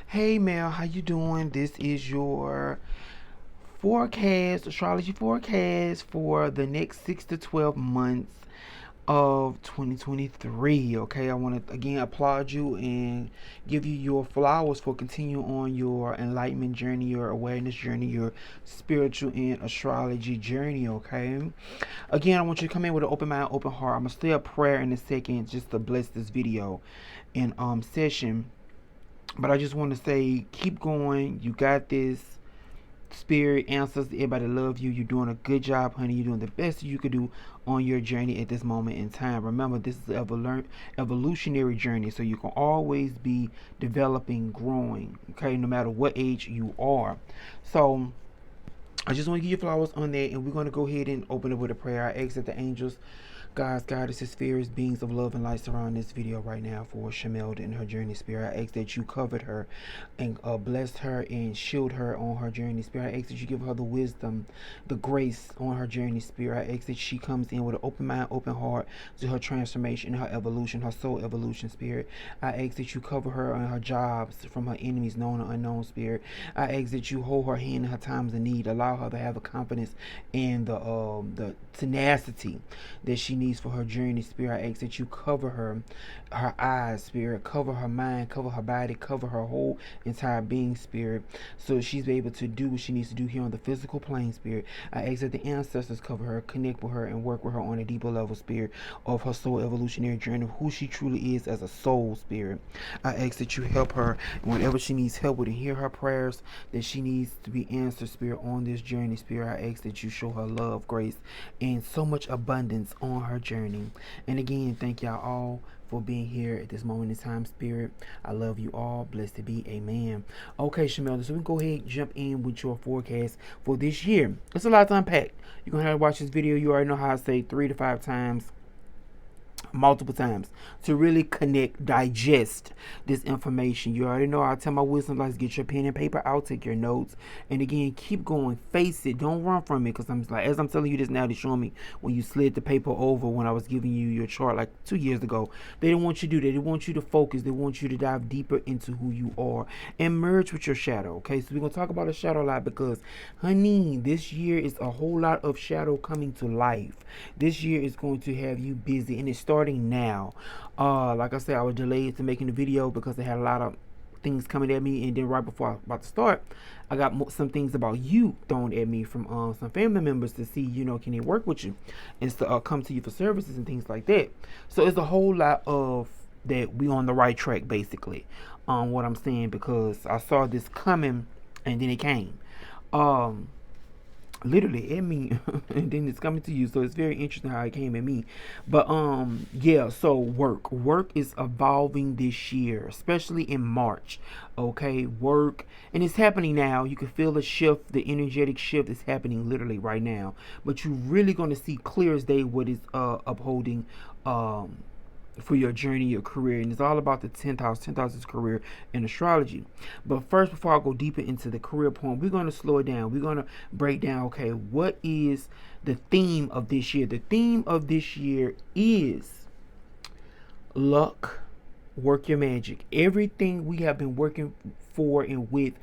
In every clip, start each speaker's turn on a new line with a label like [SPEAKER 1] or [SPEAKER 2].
[SPEAKER 1] Hey Mel, how you doing? This is your forecast, astrology forecast for the next 6 to 12 months of 2023. Okay, I want to again applaud you and give you your flowers for continuing on your enlightenment journey, your awareness journey, your spiritual and astrology journey. Okay, again, I want you to come in with an open mind, open heart. I'm gonna say a prayer in a second just to bless this video and session. But I just want to say, keep going. You got this. Spirit, ancestors, everybody love you. You're doing a good job, honey. You're doing the best you could do on your journey at this moment in time. Remember, this is an evolutionary journey, so you can always be developing, growing. Okay, no matter what age you are. So I just want to give you flowers on that, and we're going to go ahead and open it with a prayer. I ask that the angels, God's goddesses, spirits, beings of love and light surround this video right now for Shamelda and her journey, Spirit. I ask that you covered her and blessed her and shield her on her journey, Spirit. I ask that you give her the wisdom, the grace on her journey, Spirit. I ask that she comes in with an open mind, open heart to her transformation, her evolution, her soul evolution, Spirit. I ask that you cover her on her jobs from her enemies, known or unknown, Spirit. I ask that you hold her hand in her times of need. Allow her to have the confidence and the tenacity that she needs for her journey, Spirit. I ask that you cover her eyes, Spirit. Cover her mind, cover her body, cover her whole entire being, Spirit, so she's able to do what she needs to do here on the physical plane, Spirit. I ask that the ancestors cover her, connect with her, and work with her on a deeper level, Spirit, of her soul evolutionary journey, of who she truly is as a soul, Spirit. I ask that you help her whenever she needs help with, and hear her prayers that she needs to be answered, Spirit, on this journey, Spirit. I ask that you show her love, grace, and so much abundance on her journey. And again, thank y'all all for being here at this moment in time, Spirit. I love you all. Blessed to be. Amen. Okay, Shamelda, so we can go ahead and jump in with your forecast for this year. It's a lot to unpack. You're going to have to watch this video. You already know how I say 3 to 5 times, multiple times, to really connect, digest this information. You already know I tell my wisdom, like, get your pen and paper out, take your notes, and again, keep going, face it, don't run from it, because I'm like, as I'm telling you this now, they're showing me when you slid the paper over when I was giving you your chart like 2 years ago. They didn't want you to do that. They want you to focus. They want you to dive deeper into who you are and merge with your shadow. Okay, so we're gonna talk about a shadow a lot because, honey, this year is a whole lot of shadow coming to life. This year is going to have you busy, and it's starting now. Like I said, I was delayed to making the video because they had a lot of things coming at me, and then right before I was about to start, I got some things about you thrown at me from some family members to see, can they work with you and come to you for services and things like that. So it's a whole lot of that we on the right track, basically, what I'm saying, because I saw this coming and then it came. Um, Literally at me and then it's coming to you, so it's very interesting how it came at me. But yeah, so work is evolving this year, especially in March. Okay, work, and it's happening now. You can feel the shift, the energetic shift is happening literally right now, but you're really going to see clear as day what is upholding um for your journey, your career, and it's all about the 10th house. 10th house is career and astrology. But first, before I go deeper into the career point, we're going to slow it down. We're going to break down, okay, what is the theme of this year? The theme of this year is luck, work your magic. Everything we have been working for and with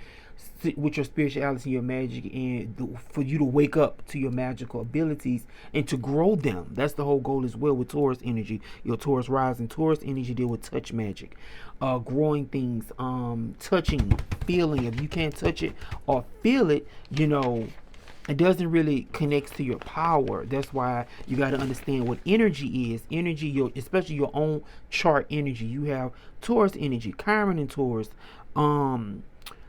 [SPEAKER 1] your spirituality and your magic, and for you to wake up to your magical abilities and to grow them. That's the whole goal as well with Taurus energy. Your Taurus rising. Taurus energy deal with touch magic, growing things, touching, feeling. If you can't touch it or feel it, it doesn't really connect to your power. That's why you got to understand what energy is. Energy, especially your own chart energy. You have Taurus energy, Chiron in Taurus,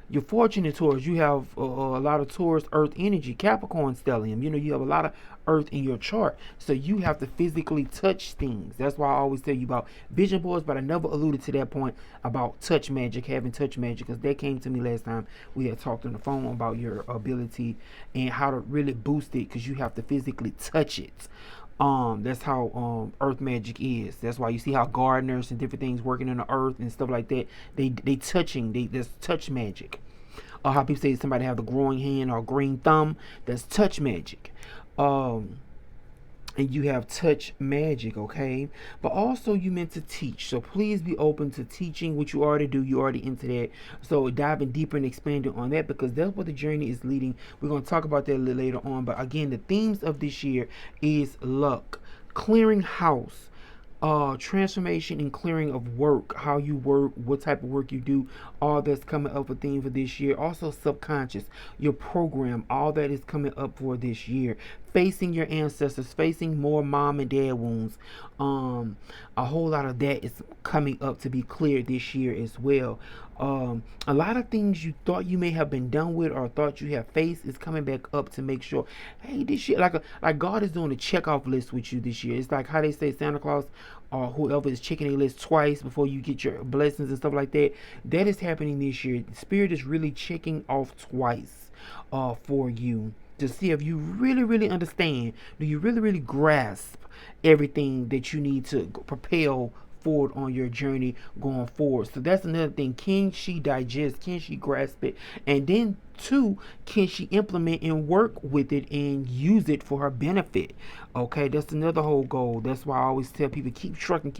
[SPEAKER 1] your fortune in Taurus. You have a lot of Taurus earth energy, Capricorn stellium. You have a lot of earth in your chart, so you have to physically touch things. That's why I always tell you about vision boards, but I never alluded to that point about touch magic, having touch magic, because that came to me last time we had talked on the phone about your ability and how to really boost it, because you have to physically touch it. That's how earth magic is. That's why you see how gardeners and different things working in the earth and stuff like that, they touching, there's touch magic. How people say somebody have the growing hand or green thumb, that's touch magic. um and you have touch magic, okay? But also you meant to teach, so please be open to teaching, which you already do. You already into that, so diving deeper and expanding on that, because that's what the journey is leading. We're going to talk about that a little later on, but again, the themes of this year is luck, clearing house, transformation and clearing of work, how you work, what type of work you do, all that's coming up a theme for this year. Also subconscious, your program, all that is coming up for this year. Facing your ancestors, facing more mom and dad wounds. A whole lot of that is coming up to be cleared this year as well. A lot of things you thought you may have been done with or thought you have faced is coming back up to make sure, hey, this year, like God is doing a check off list with you this year. It's like how they say Santa Claus or whoever is checking a list twice before you get your blessings and stuff like that. That is happening this year. Spirit is really checking off twice for you to see if you really understand. Do you really grasp everything that you need to propel forward on your journey going forward? So that's another thing. Can she digest? Can she grasp it? And then two, can she implement and work with it and use it for her benefit? Okay, that's another whole goal. That's why I always tell people, keep trucking,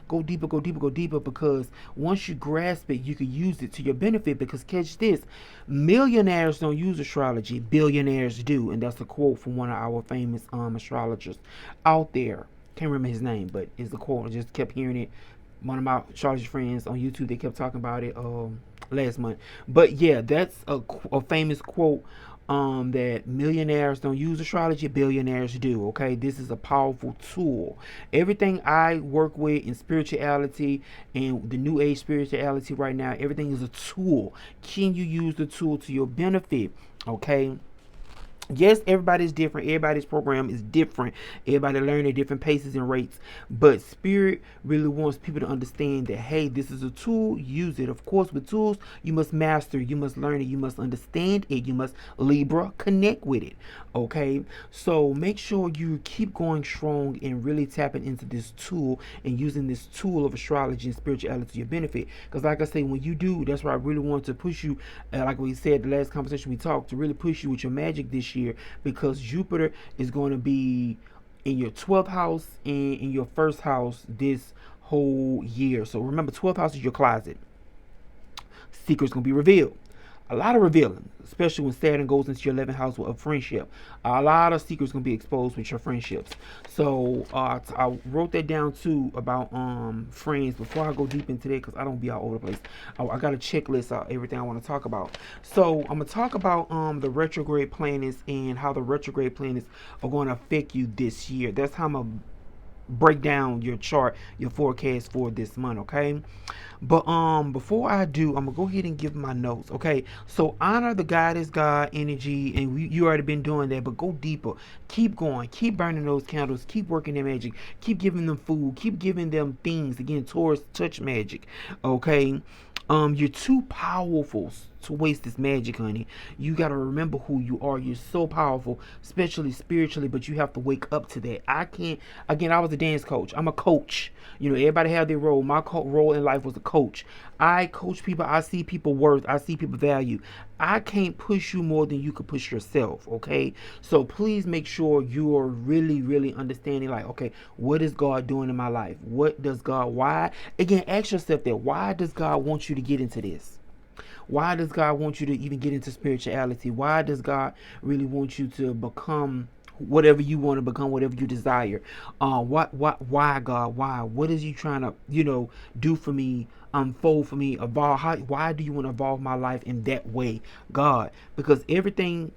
[SPEAKER 1] go deeper, go deeper, because once you grasp it, you can use it to your benefit. Because catch this, millionaires don't use astrology, billionaires do. And that's a quote from one of our famous astrologers out there. Can't remember his name, but it's a quote. I just kept hearing it. One of my astrology friends on YouTube, they kept talking about it last month. But yeah, that's a famous quote, that millionaires don't use astrology, billionaires do. Okay, this is a powerful tool. Everything I work with in spirituality and the new age spirituality right now, everything is a tool. Can you use the tool to your benefit? Okay. Yes, everybody's different. Everybody's program is different. Everybody learn at different paces and rates. But Spirit really wants people to understand that, hey, this is a tool. Use it. Of course, with tools, you must master. You must learn it. You must understand it. You must Libra connect with it. Okay? So make sure you keep going strong and really tapping into this tool and using this tool of astrology and spirituality to your benefit. Because like I say, when you do, that's why I really want to push you, like we said the last conversation we talked, to really push you with your magic this year, because Jupiter is going to be in your 12th house and in your first house this whole year. So remember, 12th house is your closet. Secrets going to be revealed. A lot of revealing, especially when Saturn goes into your 11th house of friendship. A lot of secrets going to be exposed with your friendships. So I wrote that down too about friends before I go deep into that, because I don't be all over the place. I got a checklist of everything I want to talk about. So I'm going to talk about the retrograde planets and how the retrograde planets are going to affect you this year. That's how I'm going to break down your chart, your forecast for this month, okay? But before I do, I'm gonna go ahead and give my notes, okay? So honor the goddess God energy, and you already been doing that, but go deeper. Keep going, keep burning those candles, keep working their magic, keep giving them food, keep giving them things. Again, towards touch magic, okay? You're too powerful to waste this magic, honey. You got to remember who you are. You're so powerful, especially spiritually, but you have to wake up to that. I can't, again, I was a dance coach. I'm a coach. You know, everybody had their role. My role in life was a coach. I coach people. I see people worth. I see people value. I can't push you more than you can push yourself, okay? So please make sure you are really understanding, like, okay, what is God doing in my life? What does God, why? Again, ask yourself that. Why does God want you to get into this? Why does God want you to even get into spirituality? Why does God really want you to become whatever you want to become, whatever you desire? Why God? Why? What is you trying to, do for me, unfold for me, evolve? Why do you want to evolve my life in that way, God? Because everything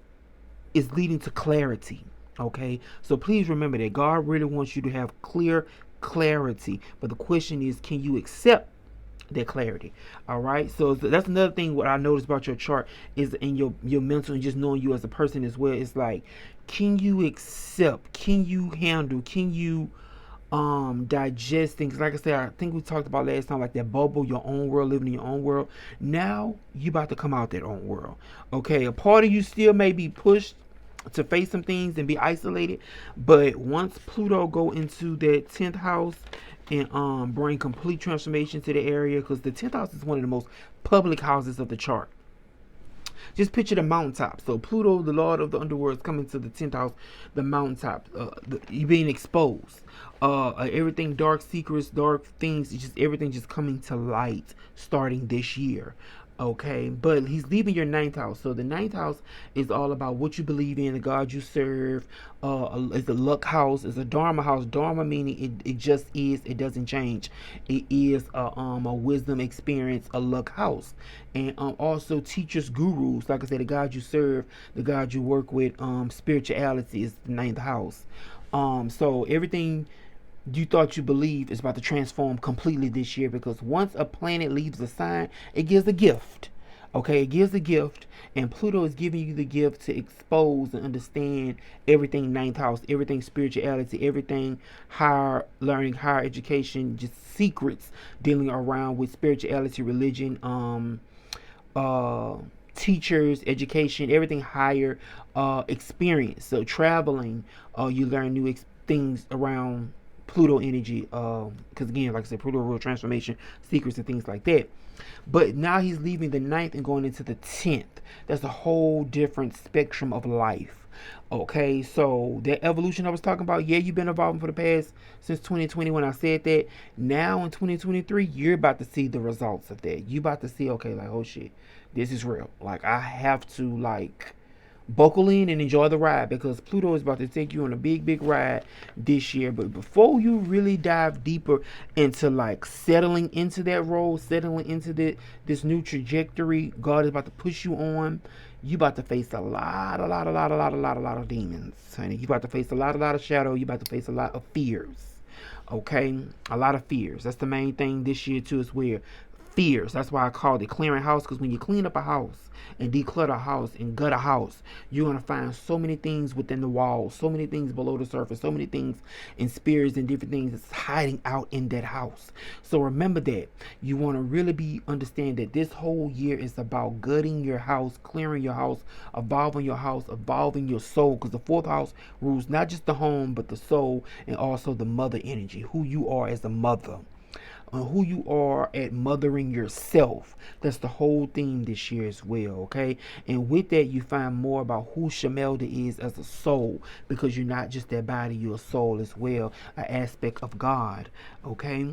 [SPEAKER 1] is leading to clarity. Okay, so please remember that God really wants you to have clarity. But the question is, can you accept that clarity? All right, so that's another thing. What I noticed about your chart is in your mental and just knowing you as a person as well. It's like, can you accept, can you handle, can you digest things? Like I said, I think we talked about last time, like that bubble, your own world, living in your own world. Now you about to come out that own world. Okay, a part of you still may be pushed to face some things and be isolated, but once Pluto go into that 10th house and bring complete transformation to the area, because the 10th house is one of the most public houses of the chart. Just picture the mountaintop. So Pluto, the lord of the underworld, is coming to the 10th house, the mountaintop. You being exposed. Everything dark secrets, dark things, it's just everything just coming to light starting this year. Okay, but he's leaving your ninth house. So the ninth house is all about what you believe in, the God you serve. It's a luck house, it's a Dharma house. Dharma meaning it just is, it doesn't change. It is a wisdom experience, a luck house. And also teachers, gurus, like I said, the God you serve, the God you work with, spirituality is the ninth house. So everything you thought you believed is about to transform completely this year, because once a planet leaves a sign, it gives a gift. Okay, it gives a gift, and Pluto is giving you the gift to expose and understand everything ninth house, everything spirituality, everything higher learning, higher education, just secrets dealing around with spirituality, religion, uh teachers, education, everything higher, experience. So traveling, you learn new things around Pluto energy, because again, like I said, Pluto rule transformation, secrets, and things like that. But now he's leaving the ninth and going into the 10th. That's a whole different spectrum of life. Okay, so that evolution I was talking about, yeah, you've been evolving for the past since 2020 when I said that. Now in 2023, you're about to see the results of that. You about to see, okay, like, oh shit, this is real. Like, I have to like buckle in and enjoy the ride, because Pluto is about to take you on a big, big ride this year. But before you really dive deeper into like settling into that role, settling into this new trajectory God is about to push you on, you about to face a lot of demons, honey. You about to face a lot of shadow. You about to face a lot of fears. Okay, a lot of fears. That's the main thing this year too, is where fears. That's why I called it clearing house, because when you clean up a house and declutter a house and gut a house, you're gonna find so many things within the walls, so many things below the surface, so many things in spirits and different things that's hiding out in that house. So remember that you want to really be understand that this whole year is about gutting your house, clearing your house, evolving your soul, because the fourth house rules not just the home but the soul, and also the mother energy, who you are as a mother, who you are at mothering yourself. That's the whole theme this year as well, okay? And with that, you find more about who Shamelda is as a soul, because you're not just that body, you're a soul as well, an aspect of God, okay?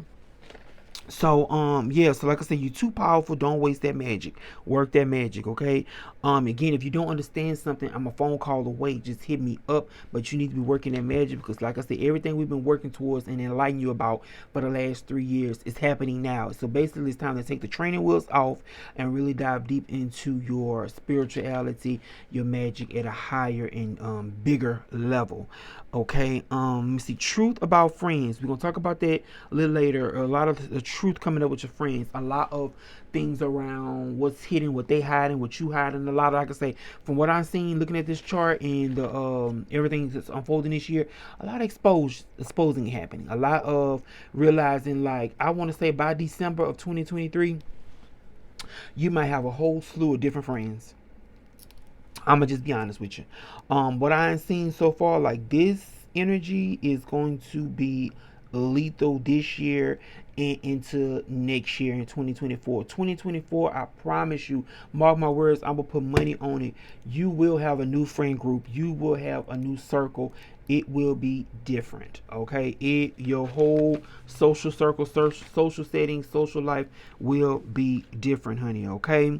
[SPEAKER 1] So yeah, so like I said, you're too powerful. Don't waste that magic. Work that magic, okay? Again, if you don't understand something, I'm a phone call away. Just hit me up. But you need to be working that magic, because like I said, everything we've been working towards and enlightening you about for the last 3 years is happening now. So basically, it's time to take the training wheels off and really dive deep into your spirituality, your magic at a higher and bigger level. Okay, let me see. Truth about friends. We're gonna talk about that a little later. A lot of the truth coming up with your friends. A lot of things around what's hidden, what they hiding, what you hiding. A lot of, like I say, from what I'm seeing, looking at this chart and the everything that's unfolding this year, a lot of exposing happening. A lot of realizing, like, I want to say by December of 2023, you might have a whole slew of different friends. I'm gonna just be honest with you. What I've seen so far, like, this energy is going to be lethal this year and into next year in 2024. 2024, I promise you, mark my words, I'm gonna put money on it. You will have a new friend group. You will have a new circle. It will be different. Okay, your whole social circle, social settings, social life will be different, honey. Okay.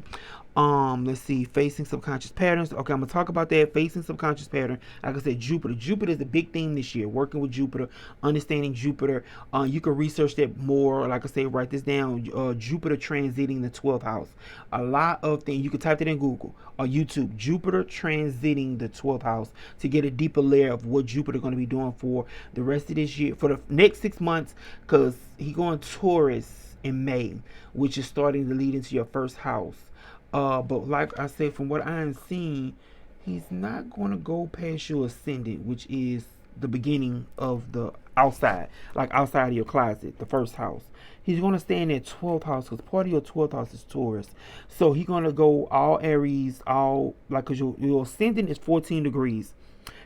[SPEAKER 1] Let's see, facing subconscious patterns. Okay, I'm gonna talk about that. Facing subconscious pattern. Like I said, Jupiter is the big thing this year. Working with Jupiter, understanding Jupiter. You can research that more. Like I say, write this down. Jupiter transiting the 12th house. A lot of things. You can type that in Google or YouTube. Jupiter transiting the 12th house, to get a deeper layer of what Jupiter going to be doing for the rest of this year, for the next 6 months, because he going Taurus in May, which is starting to lead into your first house. But like I said, from what I'm seeing, he's not going to go past your ascendant, which is the beginning of the outside, like outside of your closet, the first house. He's going to stay in that 12th house, because part of your 12th house is Taurus. So he's going to go all Aries, all, like, because your ascendant is 14 degrees.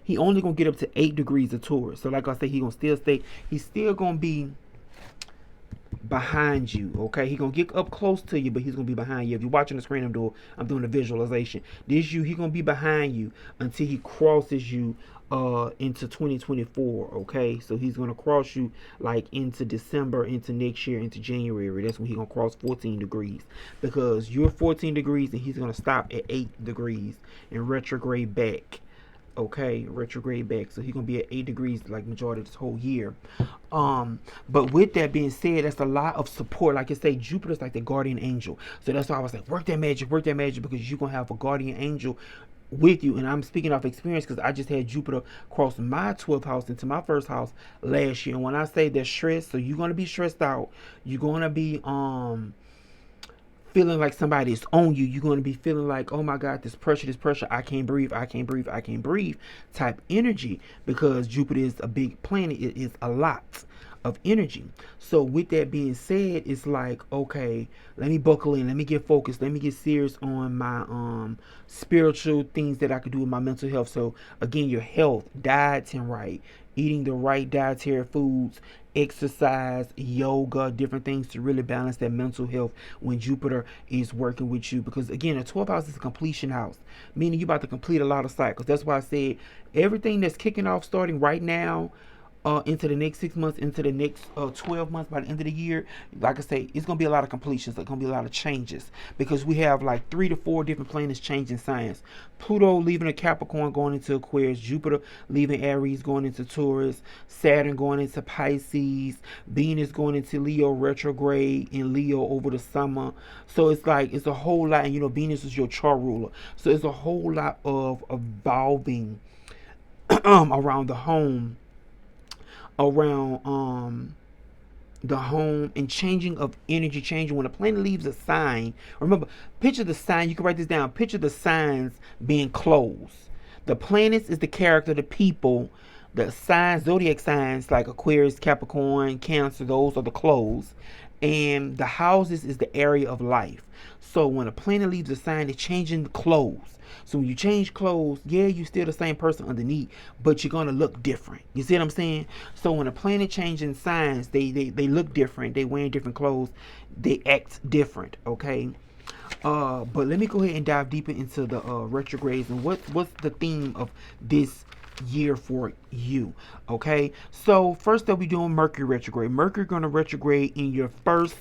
[SPEAKER 1] He only going to get up to 8 degrees of Taurus. So like I said, he's going to still stay. He's still going to be behind you. Okay, he gonna get up close to you, but he's gonna be behind you. If you're watching the screen, I'm doing a visualization. This you, he gonna be behind you until he crosses you into 2024. Okay, so he's gonna cross you like into December, into next year, into January. That's when he's gonna cross 14 degrees, because you're 14 degrees and he's gonna stop at 8 degrees and retrograde back. Okay, retrograde back, so he's gonna be at 8 degrees like majority of this whole year. But with that being said, that's a lot of support. Like I say, Jupiter's like the guardian angel. So that's why I was like, work that magic, because you're gonna have a guardian angel with you. And I'm speaking off experience because I just had Jupiter cross my 12th house into my first house last year. And when I say that stress, so you're gonna be stressed out, you're gonna be feeling like somebody's on you. You're going to be feeling like, oh my God, this pressure, I can't breathe, I can't breathe, I can't breathe type energy, because Jupiter is a big planet. It is a lot of energy. So with that being said, it's like, okay, let me buckle in, let me get focused, let me get serious on my spiritual things that I could do with my mental health. So again, your health, dieting right, eating the right dietary foods, exercise, yoga, different things to really balance that mental health when Jupiter is working with you. Because again, a 12th house is a completion house, meaning you're about to complete a lot of cycles. That's why I said everything that's kicking off starting right now, into the next 6 months, into the next 12 months, by the end of the year, like I say, it's going to be a lot of completions. There's going to be a lot of changes, because we have like 3 to 4 different planets changing signs. Pluto leaving a Capricorn going into Aquarius, Jupiter leaving Aries going into Taurus, Saturn going into Pisces, Venus going into Leo retrograde in Leo over the summer. So it's like, it's a whole lot. And you know, Venus is your chart ruler. So it's a whole lot of evolving around the home, around the home, and changing of energy, changing when a planet leaves a sign. Remember, picture the sign. You can write this down. Picture the signs being closed. The planets is the character, the people. The signs, zodiac signs like Aquarius, Capricorn, Cancer, those are the closed. And the houses is the area of life. So when a planet leaves a sign, it's changing the clothes. So when you change clothes, yeah, you're still the same person underneath, but you're gonna look different. You see what I'm saying? So when a planet changing signs, they look different. They wearing different clothes. They act different. Okay. But let me go ahead and dive deeper into the retrogrades and what's the theme of this year for you. Okay, so first up, we doing Mercury retrograde. Mercury gonna retrograde in your first,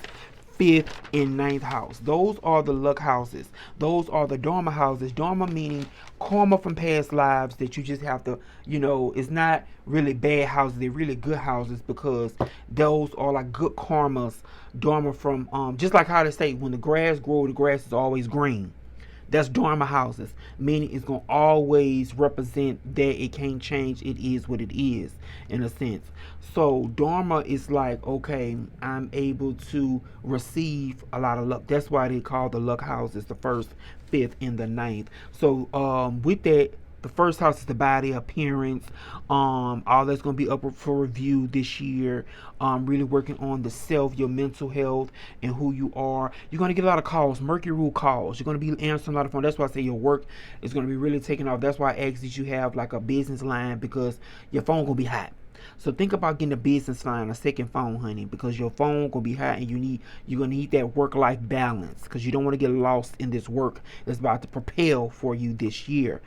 [SPEAKER 1] fifth, and ninth house. Those are the luck houses. Those are the Dharma houses. Dharma meaning karma from past lives that you just have to, it's not really bad houses. They're really good houses, because those are like good karmas. Dharma from, just like how they say, when the grass grows, the grass is always green. That's Dharma houses, meaning it's going to always represent that it can't change. It is what it is, in a sense. So Dharma is like, okay, I'm able to receive a lot of luck. That's why they call the luck houses the first, fifth, and the ninth. So with that, the first house is the body appearance. All that's going to be up for review this year. Really working on the self, your mental health, and who you are. You're going to get a lot of calls, Mercury rule calls. You're going to be answering a lot of phone. That's why I say your work is going to be really taking off. That's why I ask that you have like a business line, because your phone going to be hot. So think about getting a business line, a second phone, honey, because your phone gonna be hot, and you're gonna need that work-life balance, because you don't want to get lost in this work that's about to propel for you this year.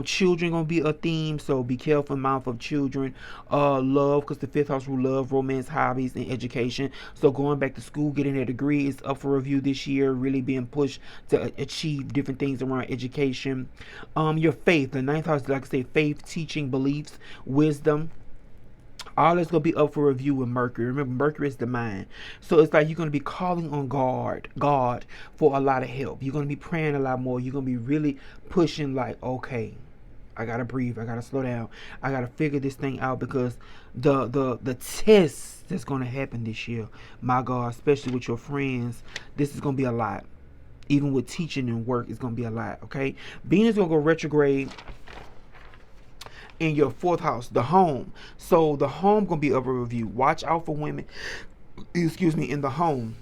[SPEAKER 1] Children gonna be a theme, so be careful, mindful of children. Love, because the fifth house rule love, romance, hobbies, and education. So going back to school, getting a degree is up for review this year. Really being pushed to achieve different things around education. Your faith, the ninth house, like I say, faith, teaching, beliefs, wisdom. All that's gonna be up for review with Mercury. Remember, Mercury is the mind, so it's like you're gonna be calling on God for a lot of help. You're gonna be praying a lot more. You're gonna be really pushing, like, okay, I gotta breathe. I gotta slow down. I gotta figure this thing out, because the test that's gonna happen this year, my God, especially with your friends, this is gonna be a lot. Even with teaching and work, it's gonna be a lot. Okay, Venus gonna go retrograde in your fourth house, the home. So the home gonna be up for review. Watch out for women, excuse me, in the home.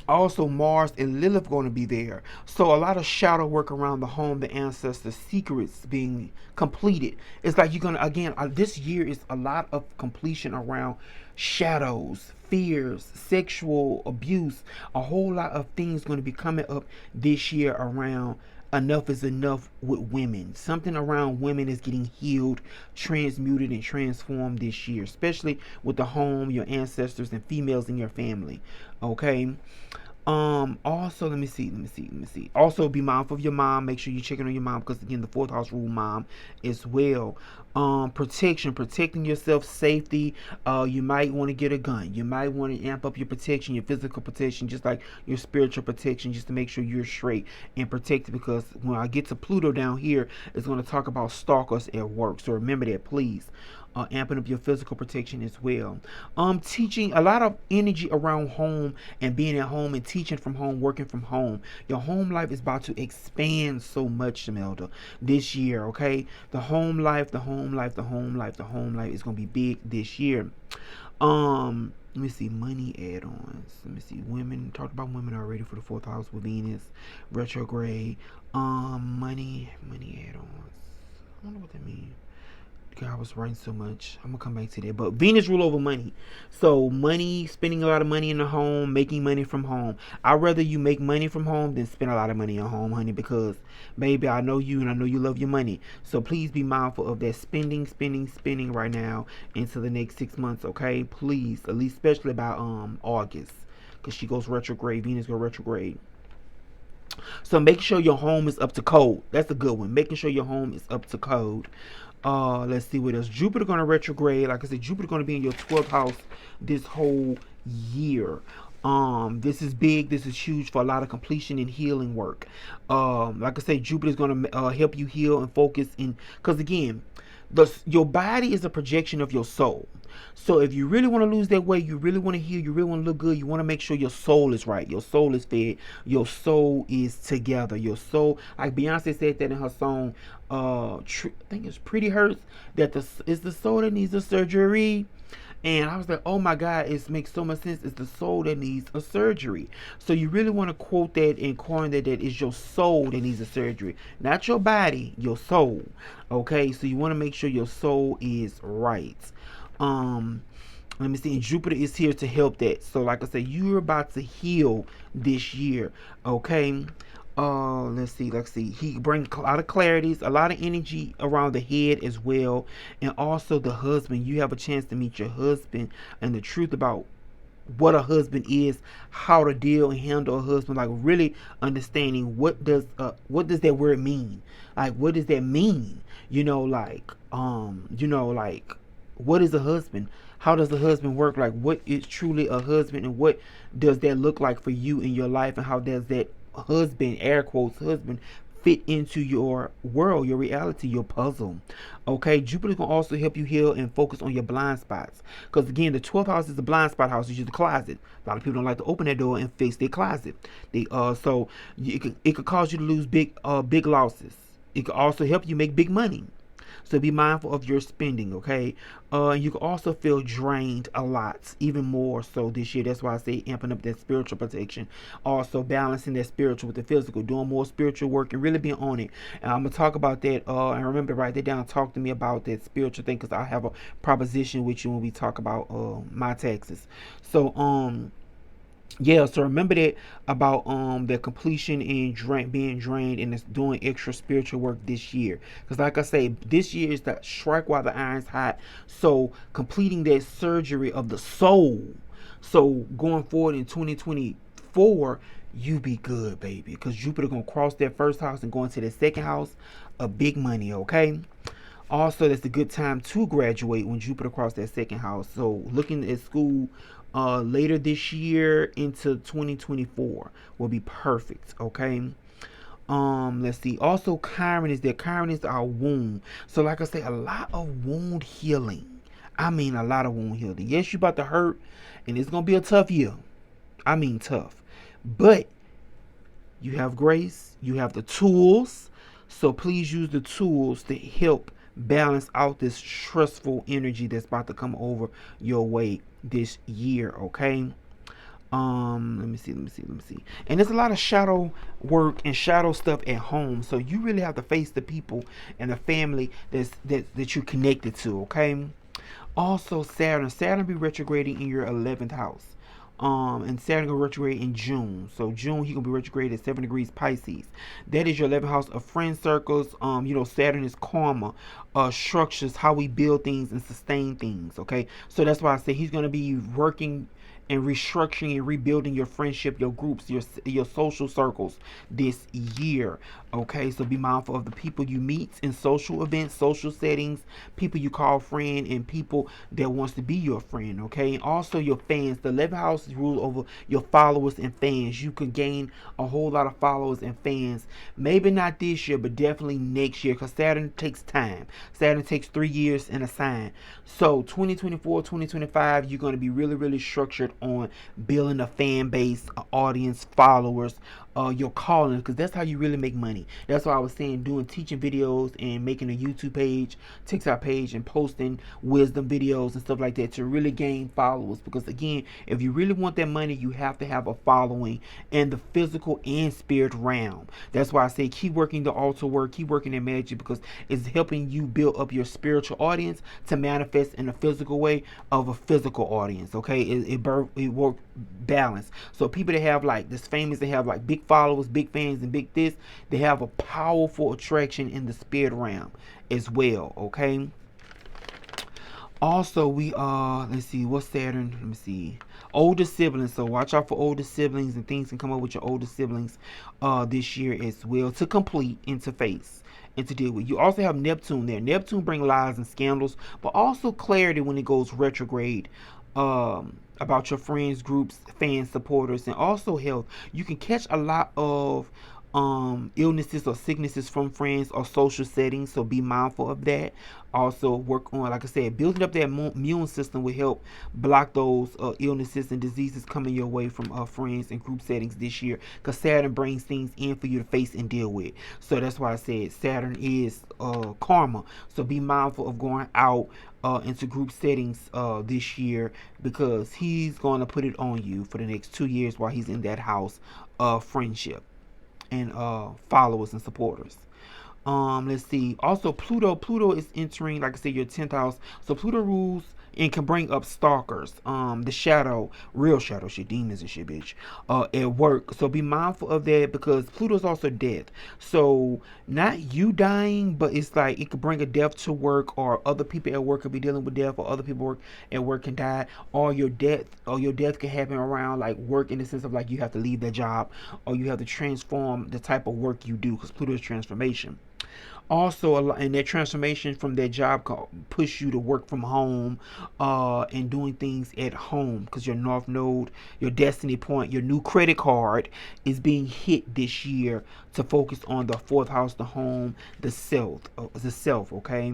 [SPEAKER 1] Also, Mars and Lilith going to be there. So a lot of shadow work around the home, the ancestors' secrets being completed. It's like you're going to, again, this year is a lot of completion around shadows, fears, sexual abuse. A whole lot of things going to be coming up this year around enough is enough with women. Something around women is getting healed, transmuted, and transformed this year, especially with the home, your ancestors, and females in your family. Okay. Also, let me see. Also, be mindful of your mom. Make sure you're checking on your mom because again, the fourth house rule mom as well. Protecting yourself, safety. You might want to get a gun. You might want to amp up your protection, your physical protection, just like your spiritual protection, just to make sure you're straight and protected. Because when I get to Pluto down here, it's going to talk about stalkers at work. So remember that, please. Amping up your physical protection as well. Teaching a lot of energy around home and being at home and teaching from home, working from home. Your home life is about to expand so much, Shamelda, this year. Okay, the home life, the home life, the home life, the home life is gonna be big this year. Let me see, money add-ons. Let me see, women, talked about women already for the fourth house with Venus retrograde. Money add-ons. I wonder what that means. God, I was writing so much. I'm gonna come back to that. But Venus rule over money. So money, spending a lot of money in the home, making money from home. I'd rather you make money from home than spend a lot of money at home, honey, because baby, I know you and I know you love your money. So please be mindful of that spending right now into the next 6 months, okay? Please, at least especially by August. Because she goes retrograde, Venus go retrograde. So make sure your home is up to code. That's a good one. Making sure your home is up to code. Let's see what else. Jupiter gonna retrograde. Like I said, Jupiter gonna be in your 12th house this whole year. This is big. This is huge for a lot of completion and healing work. Like I said, Jupiter's gonna help you heal and focus in. Because again, your body is a projection of your soul. So if you really want to lose that weight, you really want to heal, you really want to look good, you want to make sure your soul is right, your soul is fed, your soul is together, your soul. Like Beyonce said that in her song, I think it's Pretty Hurts, that it's the soul that needs the surgery. And I was like, oh my God, it makes so much sense. It's the soul that needs a surgery. So you really want to quote that and coin that it's your soul that needs a surgery. Not your body, your soul. Okay, so you want to make sure your soul is right. Let me see, and Jupiter is here to help that. So like I said, you're about to heal this year. Okay. Let's see. He brings a lot of clarities, a lot of energy around the head as well. And also the husband. You have a chance to meet your husband and the truth about what a husband is, how to deal and handle a husband, like really understanding what does that word mean? Like what does that mean? Like what is a husband? How does a husband work? Like what is truly a husband and what does that look like for you in your life, and how does that husband, air quotes husband, fit into your world, your reality, your puzzle? Okay, Jupiter can also help you heal and focus on your blind spots. Because again, the 12th house is the blind spot house, which is the closet. A lot of people don't like to open that door and fix their closet. It could cause you to lose big losses. It could also help you make big money. So be mindful of your spending, okay? You can also feel drained a lot, even more so this year. That's why I say amping up that spiritual protection. Also balancing that spiritual with the physical, doing more spiritual work and really being on it. And I'm gonna talk about that. And remember to write that down. Talk to me about that spiritual thing, because I have a proposition with you when we talk about my taxes. So yeah, so remember that about the completion and being drained and it's doing extra spiritual work this year. Because like I say, this year is the strike while the iron's hot. So completing that surgery of the soul. So going forward in 2024, you be good, baby. Because Jupiter gonna cross that first house and go into the second house of big money, okay? Also, that's a good time to graduate when Jupiter crossed that second house. So looking at school later this year into 2024 will be perfect. Okay. Let's see. Also, Chiron is there. Chiron is our wound. So, like I say, a lot of wound healing. I mean, a lot of wound healing. Yes, you're about to hurt, and it's gonna be a tough year. I mean, tough. But you have grace. You have the tools. So please use the tools to help balance out this stressful energy that's about to come over your way this year. Okay. Let me see. And there's a lot of shadow work and shadow stuff at home. So you really have to face the people and the family that you're connected to, okay? Also, Saturn be retrograding in your 11th house. And Saturn gonna retrograde in June. So June he gonna be retrograde at 7 degrees Pisces. That is your 11th house of friend circles. Saturn is karma, structures, how we build things and sustain things. Okay, so that's why I say he's gonna be working and restructuring and rebuilding your friendship, your groups, your social circles this year. Okay, so be mindful of the people you meet in social events, social settings, people you call friend, and people that wants to be your friend. Okay, and also your fans. The 11th house is ruled over your followers and fans. You can gain a whole lot of followers and fans. Maybe not this year, but definitely next year, because Saturn takes time. Saturn takes 3 years in a sign. So 2024, 2025, you're going to be really, really structured on building a fan base, a audience, followers, your calling, because that's how you really make money. That's why I was saying doing teaching videos and making a YouTube page, TikTok page, and posting wisdom videos and stuff like that to really gain followers. Because again, if you really want that money, you have to have a following in the physical and spirit realm. That's why I say keep working the altar work, keep working in magic, because it's helping you build up your spiritual audience to manifest in a physical way of a physical audience. Okay, it work balance. So people that have like this famous, they have like big followers, big fans, and big this, they have a powerful attraction in the spirit realm as well. Okay, also we let's see what's Saturn, let me see, older siblings. So watch out for older siblings, and things can come up with your older siblings this year as well, to complete and to face and to deal with. You also have Neptune there. Neptune bring lies and scandals, but also clarity when it goes retrograde, about your friends, groups, fans, supporters, and also health. You can catch a lot of illnesses or sicknesses from friends or social settings, so be mindful of that. Also work on, like I said, building up that immune system will help block those illnesses and diseases coming your way from friends and group settings this year, because Saturn brings things in for you to face and deal with. So that's why I said Saturn is karma, so be mindful of going out into group settings this year, because he's going to put it on you for the next 2 years while he's in that house of friendship and followers and supporters. Let's see. Also, Pluto is entering, like I said, your 10th house. So Pluto rules and can bring up stalkers, the shadow, real shadow shit, demons and shit, bitch, at work. So be mindful of that, because Pluto's also death. So not you dying, but it's like it could bring a death to work, or other people at work could be dealing with death, or other people at work can die, or your death can happen around like work, in the sense of like you have to leave that job, or you have to transform the type of work you do, because Pluto is transformation. Also, and that transformation from that job can push you to work from home, and doing things at home, because your north node, your destiny point, your new credit card is being hit this year, to focus on the fourth house, the home, the self. Okay.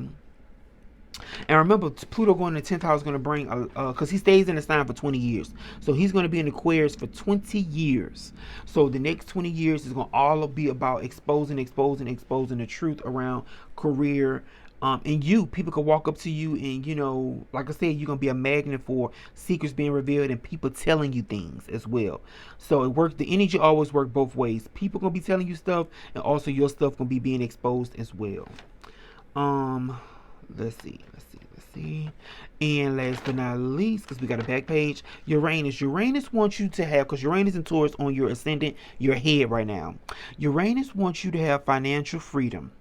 [SPEAKER 1] And remember, Pluto going to 10th house is going to bring, because he stays in the sign for 20 years. So he's going to be in Aquarius for 20 years. So the next 20 years is going to all be about exposing the truth around career. And people can walk up to you, and, like I said, you're going to be a magnet for secrets being revealed and people telling you things as well. So it works. The energy always works both ways. People going to be telling you stuff, and also your stuff going to be being exposed as well. Let's see. And last but not least, because we got a back page, Uranus. Uranus wants you to have, because Uranus and Taurus on your ascendant, your head right now. Uranus wants you to have financial freedom.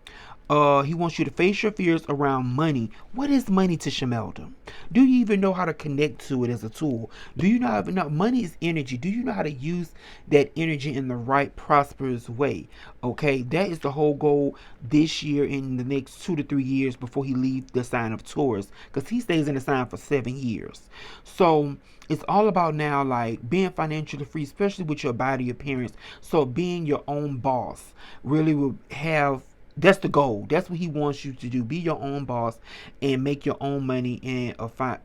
[SPEAKER 1] He wants you to face your fears around money. What is money to Shamelda? Do you even know how to connect to it as a tool? Do you know enough? Money is energy. Do you know how to use that energy in the right, prosperous way? Okay, that is the whole goal this year, in the next 2 to 3 years before he leaves the sign of Taurus, because he stays in the sign for 7 years. So it's all about now, like being financially free, especially with your body appearance. So being your own boss really will have. That's the goal. That's what he wants you to do. Be your own boss and make your own money in a fun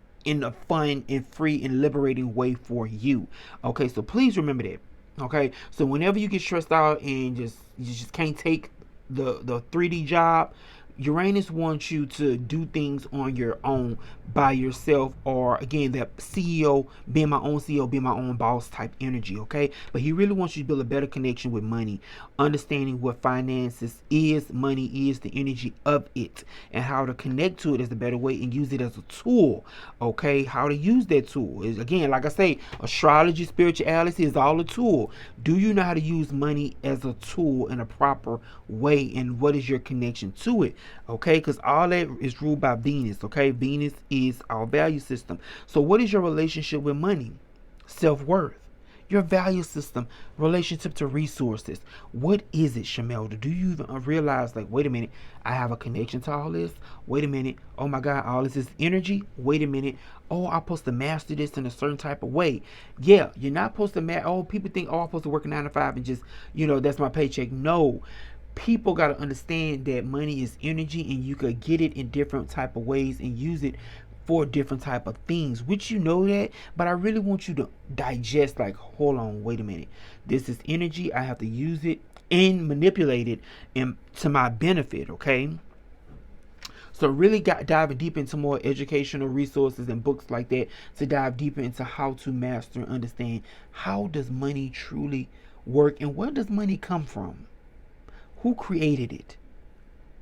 [SPEAKER 1] and free and liberating way for you. Okay, so please remember that. Okay, so whenever you get stressed out and you just can't take the 3D job, Uranus wants you to do things on your own by yourself, or again, that CEO, being my own CEO, being my own boss type energy, okay? But he really wants you to build a better connection with money, understanding what finances is, money is, the energy of it, and how to connect to it is the better way and use it as a tool, okay? How to use that tool is, again, like I say, astrology, spirituality is all a tool. Do you know how to use money as a tool in a proper way, and what is your connection to it? Okay, because all that is ruled by Venus. Okay, Venus is our value system. So what is your relationship with money? Self-worth, your value system, relationship to resources. What is it, Shamelda? Do you even realize, like, wait a minute, I have a connection to all this? Wait a minute, oh my God, all this is energy? Wait a minute, oh, I'm supposed to master this in a certain type of way. Yeah, you're not supposed to oh, people think, oh, I'm supposed to work a 9 to 5 and just, that's my paycheck. No, people got to understand that money is energy, and you could get it in different type of ways and use it for different type of things, which that, but I really want you to digest, like, hold on, wait a minute, this is energy, I have to use it and manipulate it and to my benefit, okay? So really diving deep into more educational resources and books like that, to dive deeper into how to master and understand how does money truly work, and where does money come from, who created it,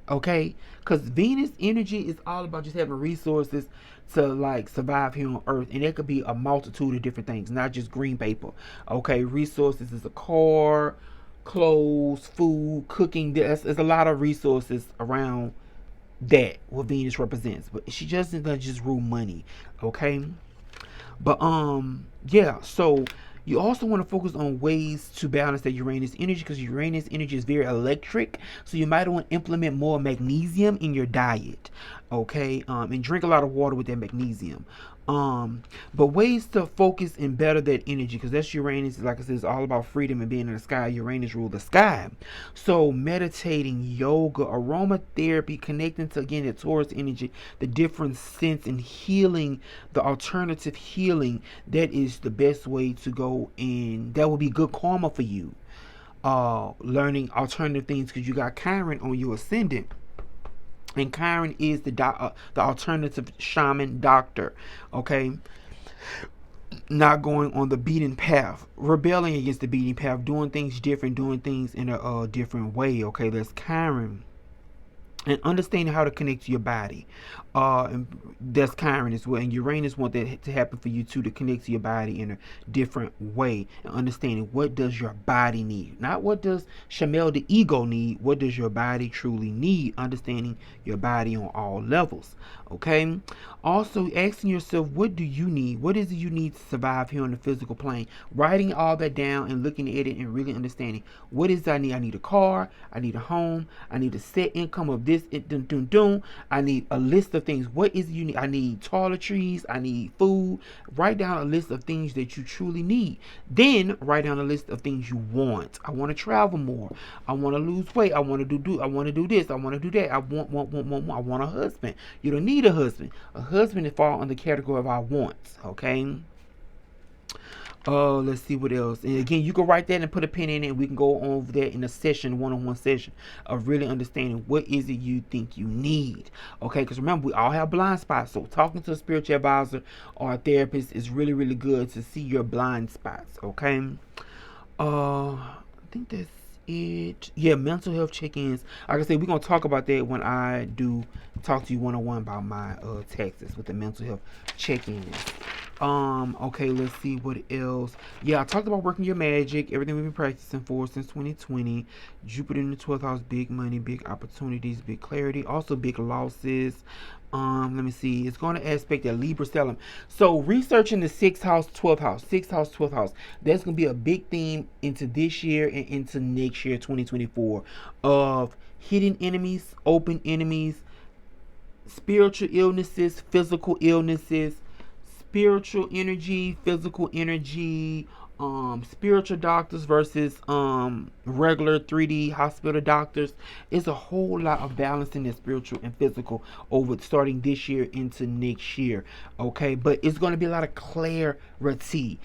[SPEAKER 1] okay? Because Venus energy is all about just having resources to, like, survive here on earth, and it could be a multitude of different things, not just green paper, okay? Resources is a car, clothes, food, cooking. There's a lot of resources around that what Venus represents, but she just doesn't just rule money, okay? But yeah, so you also want to focus on ways to balance that Uranus energy, because Uranus energy is very electric. So you might want to implement more magnesium in your diet, okay? And drink a lot of water with that magnesium. But ways to focus and better that energy, because that's Uranus, like I said, it's all about freedom and being in the sky. Uranus rule the sky. So meditating, yoga, aromatherapy, connecting to, again, the Taurus energy, the different sense and healing, the alternative healing, that is the best way to go, and that will be good karma for you. Learning alternative things, because you got Chiron on your ascendant, and Chiron is the alternative shaman doctor, okay? Not going on the beaten path, rebelling against the beaten path, doing things different, doing things in a different way, okay? That's Chiron. And understanding how to connect to your body, and that's Chiron as well. And Uranus want that to happen for you too, to connect to your body in a different way, and understanding what does your body need, not what does Shamelda the ego need, what does your body truly need, understanding your body on all levels, okay? Also asking yourself, what do you need, what is it you need to survive here on the physical plane, writing all that down and looking at it and really understanding what is it I need. I need a car, I need a home, I need a set income of this, I need a list of things. What is it you need? I need toiletries, I need food. Write down a list of things that you truly need. Then write down a list of things you want. I want to travel more, I want to lose weight, I want to do I want to do this, I want to do that, I want a husband. You don't need a husband. A husband is fall under the category of our wants, okay? Let's see what else. And again, you can write that and put a pin in it, and we can go over that in a session, one-on-one session, of really understanding what is it you think you need. Okay, because remember, we all have blind spots. So talking to a spiritual advisor or a therapist is really, really good to see your blind spots. Okay. I think that's it. Yeah, mental health check-ins. Like I said, we're gonna talk about that when I do talk to you one-on-one about my taxes with the mental health check-ins. Okay, let's see what else. Yeah, I talked about working your magic, everything we've been practicing for since 2020. Jupiter in the 12th house, big money, big opportunities, big clarity, also big losses. Let me see. It's going to aspect that Libra stellium. So researching the 6th house, 12th house, 6th house, 12th house. That's going to be a big theme into this year and into next year, 2024, of hidden enemies, open enemies, spiritual illnesses, physical illnesses, spiritual energy, physical energy, spiritual doctors versus regular 3D hospital doctors. It's a whole lot of balancing the spiritual and physical over starting this year into next year. Okay, but it's going to be a lot of clarity,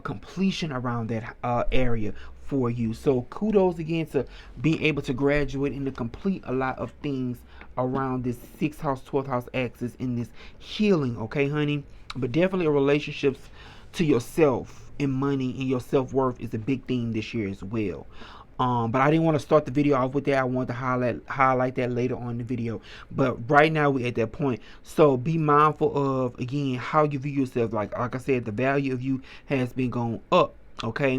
[SPEAKER 1] completion around that area. for you. So kudos again to being able to graduate and to complete a lot of things around this 6th house, 12th house axis in this healing, okay, honey? But definitely a relationships to yourself and money and your self-worth is a big thing this year as well. But I didn't want to start the video off with that. I wanted to highlight that later on in the video. But right now we at that point. So be mindful of, again, how you view yourself. Like I said, the value of you has been going up. Okay.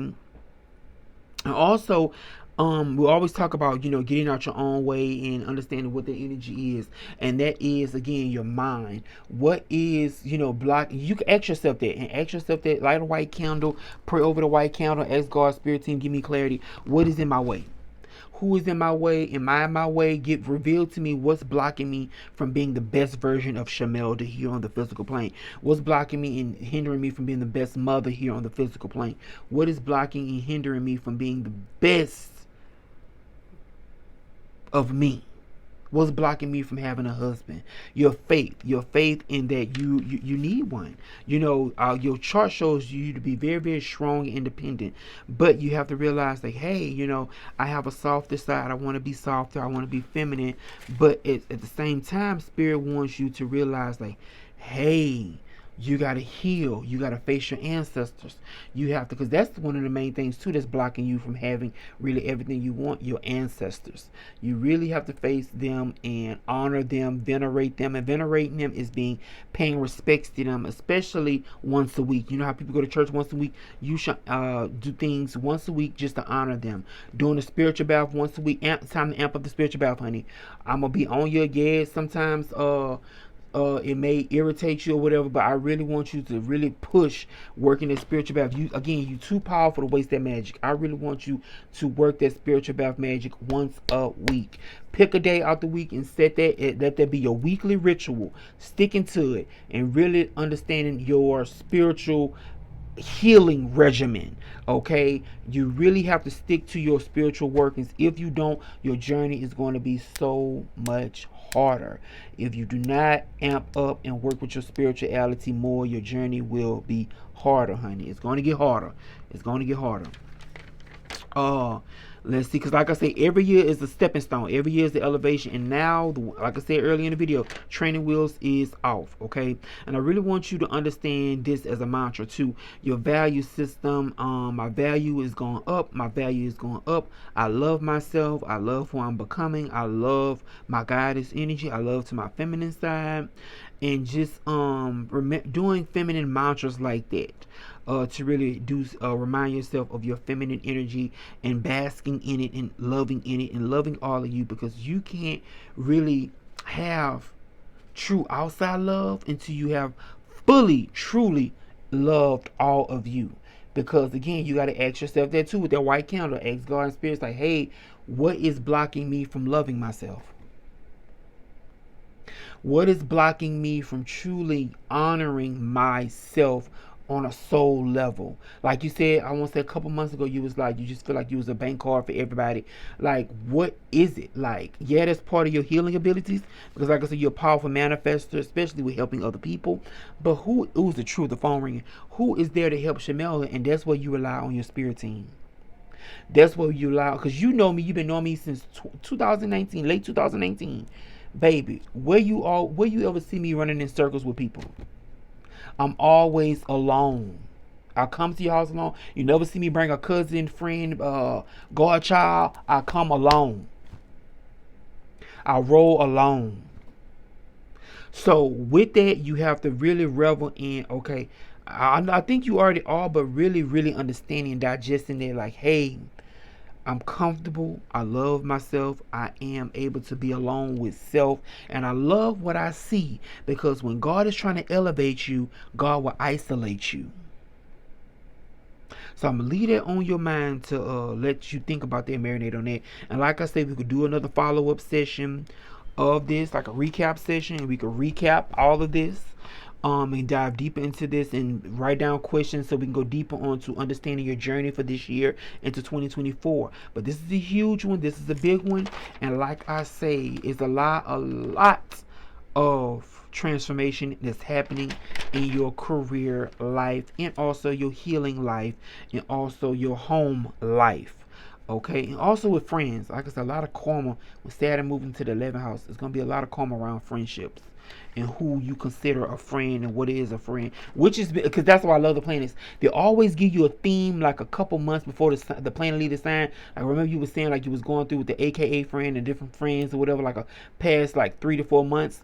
[SPEAKER 1] And also, we always talk about, getting out your own way and understanding what the energy is. And that is, again, your mind. What is, blocking? You can ask yourself that, and ask yourself that, light a white candle, pray over the white candle, ask God, Spirit Team, give me clarity. What is in my way? Who is in my way? Am I in my way? Get revealed to me what's blocking me from being the best version of Shamelda here on the physical plane. What's blocking me and hindering me from being the best mother here on the physical plane? What is blocking and hindering me from being the best of me? What's blocking me from having a husband? Your faith in that you need one. Your chart shows you to be very, very strong and independent, but you have to realize that, hey, I have a softer side. I want to be softer. I want to be feminine, but at the same time, Spirit wants you to realize, like, hey, you got to heal. You got to face your ancestors. You have to, because that's one of the main things too that's blocking you from having really everything you want, your ancestors. You really have to face them and honor them, venerate them. And venerating them is paying respects to them, especially once a week. You know how people go to church once a week? You should do things once a week just to honor them. Doing a spiritual bath once a week. Time to amp up the spiritual bath, honey. I'm going to be on your gas sometimes. It may irritate you or whatever, but I really want you to really push working that spiritual bath. You too powerful to waste that magic. I really want you to work that spiritual bath magic once a week. Pick a day out the week and let that be your weekly ritual. Sticking to it and really understanding your spiritual healing regimen. Okay, you really have to stick to your spiritual workings. If you don't, your journey is going to be so much harder. If you do not amp up and work with your spirituality more, your journey will be harder, honey. It's going to get harder. It's going to get harder. Let's see, because like I say, every year is a stepping stone. Every year is the elevation. And now, like I said earlier in the video, training wheels is off, okay? And I really want you to understand this as a mantra too. Your value system, my value is going up. My value is going up. I love myself. I love who I'm becoming. I love my goddess energy. I love to my feminine side. And just doing feminine mantras like that. To really remind yourself of your feminine energy and basking in it and loving all of you, because you can't really have true outside love until you have fully, truly loved all of you. Because again, you got to ask yourself that too with that white candle. Ask God and spirits, like, hey, what is blocking me from loving myself? What is blocking me from truly honoring myself on a soul level? Like you said, I want to say a couple months ago, you was like, you just feel like you was a bank card for everybody. Like, what is it? Like, yeah, that's part of your healing abilities, because like I said, you're a powerful manifester, especially with helping other people. But who's the truth? The phone ringing. Who is there to help Shamelda? And that's where you rely on your spirit team. That's what you allow, because you know me. You've been knowing me since 2019, late 2019. Baby, where you ever see me running in circles with people? I'm always alone. I come to your house alone. You never see me bring a cousin, friend, godchild. I come alone. I roll alone. So with that, you have to really revel in, okay, I think you already are, but really, really understanding and digesting that, like, hey, I'm comfortable. I love myself. I am able to be alone with self. And I love what I see, because when God is trying to elevate you, God will isolate you. So I'm going to leave that on your mind to let you think about that, marinate on that. And like I said, we could do another follow-up session of this, like a recap session. And we could recap all of this. And dive deeper into this and write down questions so we can go deeper onto understanding your journey for this year into 2024. But this is a huge one. This is a big one. And like I say, it's a lot of transformation that's happening in your career life, and also your healing life, and also your home life. Okay, and also with friends, like I said, a lot of karma with Saturn moving to the 11th house. It's gonna be a lot of karma around friendships and who you consider a friend and what is a friend. Which is because that's why I love the planets. They always give you a theme like a couple months before the planet leave the sign. I remember you were saying like you was going through with the AKA friend and different friends or whatever, like a past like 3 to 4 months.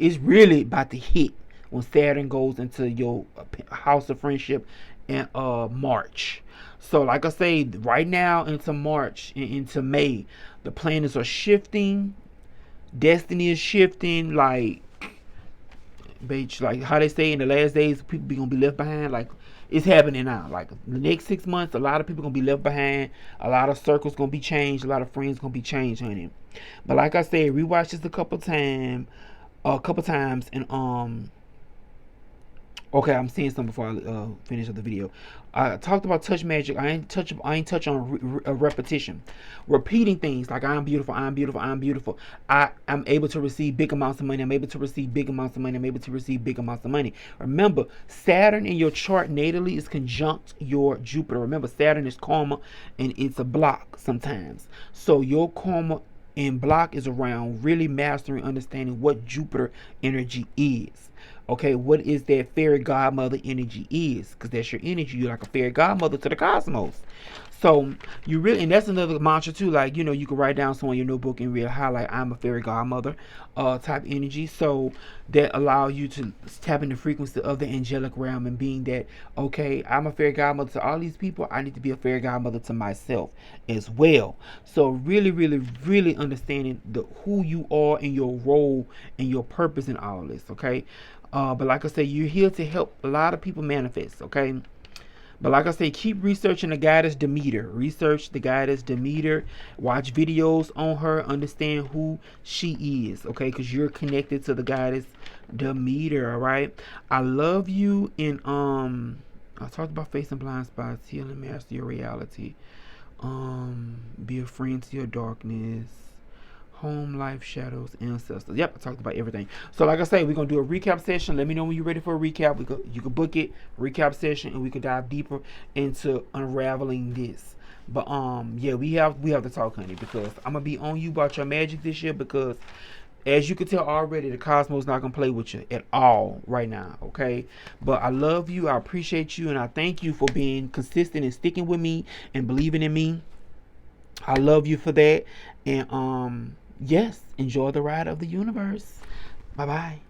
[SPEAKER 1] It's really about to hit when Saturn goes into your house of friendship in March. So, like I say, right now into March and into May, the planets are shifting. Destiny is shifting. Like how they say in the last days, people be gonna be left behind. Like it's happening now. Like the next 6 months, a lot of people gonna be left behind. A lot of circles gonna be changed. A lot of friends gonna be changed, honey. But like I said, rewatch this a couple times, and okay, I'm seeing something before I finish up the video. I talked about touch magic. I ain't touch on repetition, repeating things like I'm beautiful, I'm beautiful, I'm beautiful. I'm able to receive big amounts of money. I'm able to receive big amounts of money. I'm able to receive big amounts of money. Remember, Saturn in your chart natally is conjunct your Jupiter. Remember, Saturn is karma, and it's a block sometimes. So your karma and block is around really mastering, understanding what Jupiter energy is. Okay, what is that fairy godmother energy is? Because that's your energy. You're like a fairy godmother to the cosmos. So you really, and that's another mantra too. Like you can write down some on your notebook and really highlight I'm a fairy godmother, type energy. So that allows you to tap in the frequency of the angelic realm and being that okay, I'm a fairy godmother to all these people. I need to be a fairy godmother to myself as well. So really, really, really understanding who you are and your role and your purpose in all of this. Okay. But like I say, you're here to help a lot of people manifest, okay? But like I say, keep researching the goddess Demeter. Research the goddess Demeter. Watch videos on her. Understand who she is, okay? Because you're connected to the goddess Demeter, all right? I love you. And I talked about facing blind spots, healing, master your reality. Be a friend to your darkness. Home, life, shadows, ancestors. Yep, I talked about everything. So like I say, we're gonna do a recap session. Let me know when you're ready for a recap. You can book it, recap session, and we can dive deeper into unraveling this. But yeah, we have to talk, honey, because I'm gonna be on you about your magic this year because as you can tell already, the cosmos not gonna play with you at all right now, okay? But I love you, I appreciate you, and I thank you for being consistent and sticking with me and believing in me. I love you for that. And yes, enjoy the ride of the universe. Bye bye.